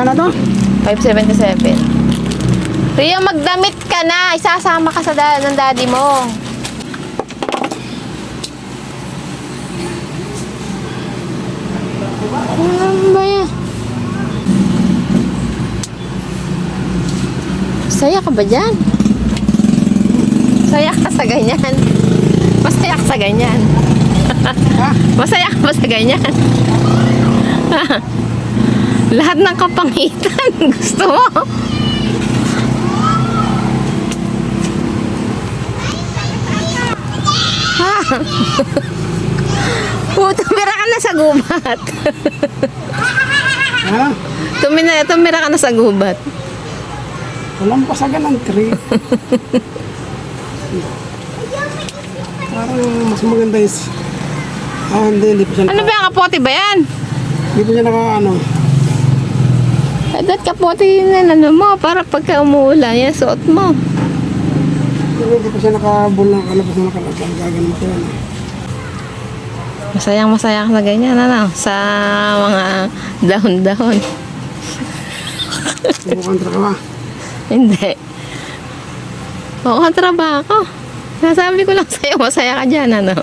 Magkano to? 577. Rio, magdamit ka na. Isasama ka sa ng daddy mo. Ano ba yan? Saya ka ba dyan? Saya ka sa ganyan. Masaya ka sa ganyan. Masaya ka ba sa ganyan? Lahat ng kapangitan gusto mo. Ha? Tumira ka na sa gubat. Ha? Tumira ka na sa gubat. Walang pasagan ng tree. Parang mas maganda is... hindi pa siya Ano ba yung kapote ba yan? Hindi pa siya ano. That kapote yun na ano mo, para pagka umuulan, yan suot mo. Hindi pa siya nakabulang, kalabas na nakalabas. Gagano ko yan. Masayang masaya ka sa ganyan, ano? Sa mga dahon-dahon. Kontra ka ba? Hindi. Oo, kontra ba ako? Nasabi ko lang sa'yo, masaya ka dyan, ano?